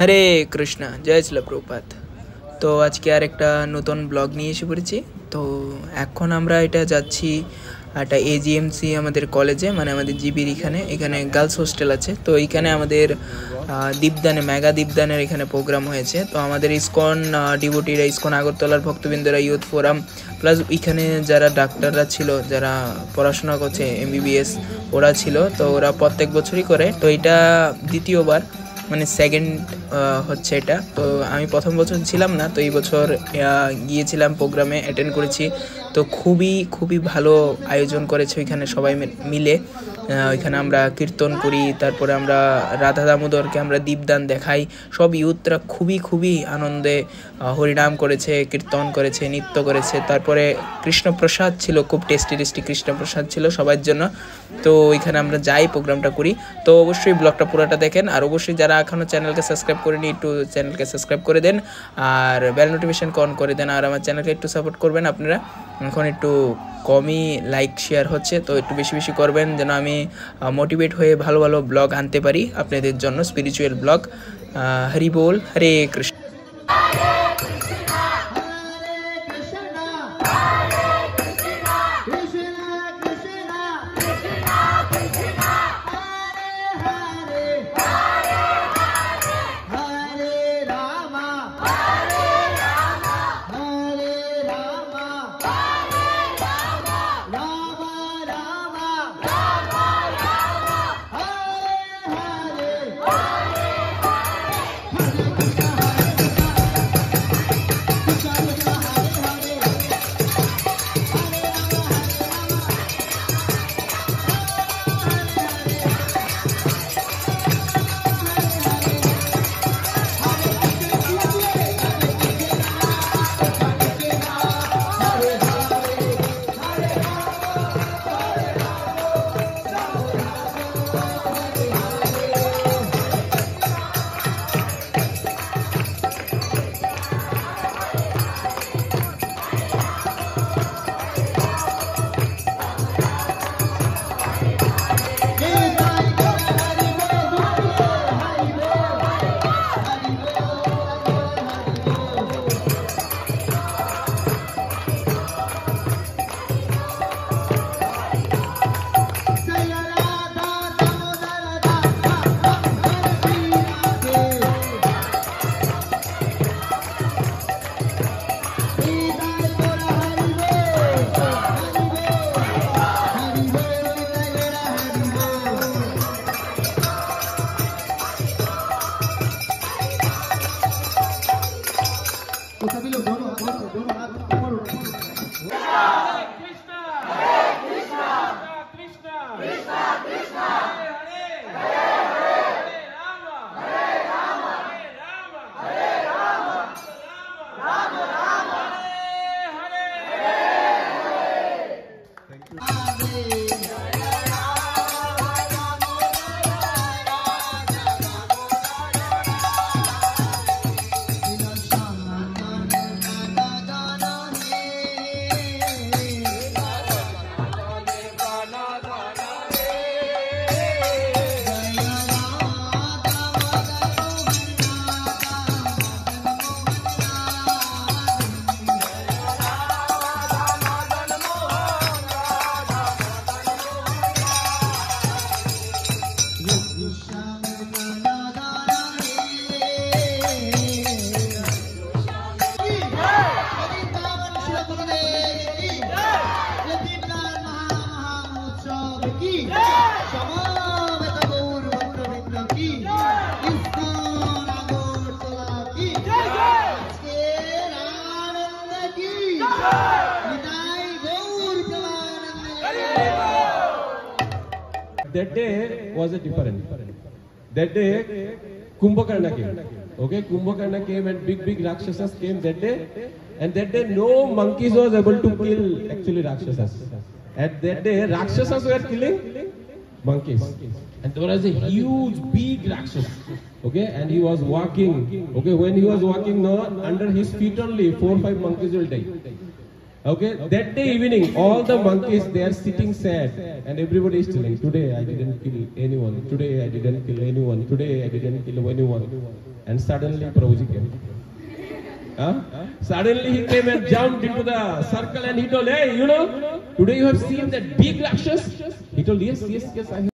হরে কৃষ্ণ, জয় শিল প্রভুপাদ। তো আজকে আর একটা নতুন ব্লগ নিয়ে এসে পড়েছি। তো এখন আমরা এটা যাচ্ছি একটা এজিএমসি আমাদের কলেজে, মানে আমাদের জিবির এখানে গার্লস হোস্টেল আছে। তো এইখানে আমাদের দীপদানে মেগা দীপদানের এখানে প্রোগ্রাম হয়েছে। তো আমাদের ইসকন ডিভোটিরা, ইসকন আগরতলার ভক্তবৃন্দরা, ইউথ ফোরাম প্লাস এখানে যারা ডাক্তাররা ছিল, যারা পড়াশোনা করছে এমবিবিএস, ওরা ছিল। তো ওরা প্রত্যেক বছরই করে। তো এটা দ্বিতীয়বার, মানে সেকেন্ড হচ্ছে এটা। তো আমি প্রথম বছর ছিলাম না, তো এই বছর গিয়েছিলাম, প্রোগ্রামে অ্যাটেন্ড করেছি। তো খুবই ভালো আয়োজন করেছে ওইখানে সবাই মিলে। ওইখানে আমরা কীর্তন করি, তারপরে আমরা রাধা দামোদরকে আমরা দীপদান দেখাই। সব ইউথরা খুবই আনন্দে হরিনাম করেছে, কীর্তন করেছে, নৃত্য করেছে। তারপরে কৃষ্ণপ্রসাদ ছিল, খুব টেস্টি কৃষ্ণপ্রসাদ ছিল সবার জন্য। তো ওইখানে আমরা যাই, প্রোগ্রামটা করি। তো অবশ্যই ব্লগটা পুরোটা দেখেন, আর অবশ্যই যারা এখনও চ্যানেলকে সাবস্ক্রাইব করেনি একটু চ্যানেলকে সাবস্ক্রাইব করে দেন, আর বেল নোটিফিকেশন অন করে দেন, আর আমার চ্যানেলকে একটু সাপোর্ট করবেন। আপনারা এখন একটু কমই লাইক শেয়ার হচ্ছে, তো একটু বেশি করবেন, যেন আমি মোটিভেট হয়ে ভালো ব্লগ আনতে পারি আপনাদের জন্য, spiritual blog. Hari ball, Hare Krishna. That day was a different. That day, Kumbhakarna came. Okay, Kumbhakarna came and big Rakshasas came that day. And that day, no monkeys was able to kill actually Rakshasas. At that day, Rakshasas were killing monkeys. And there was a huge, big Rakshasa. Okay, and he was walking. Okay, when he was walking, now under his feet only 4 or 5 monkeys will die. Okay, that day evening, all the monkeys, they are sitting sad, and everybody is telling, today I didn't kill anyone, today I didn't kill anyone, today I didn't kill anyone. And suddenly Prabhuji came. Huh? Suddenly he came and jumped into the circle and he told, hey, today you have seen that big Rakshas? He told, yes, I have.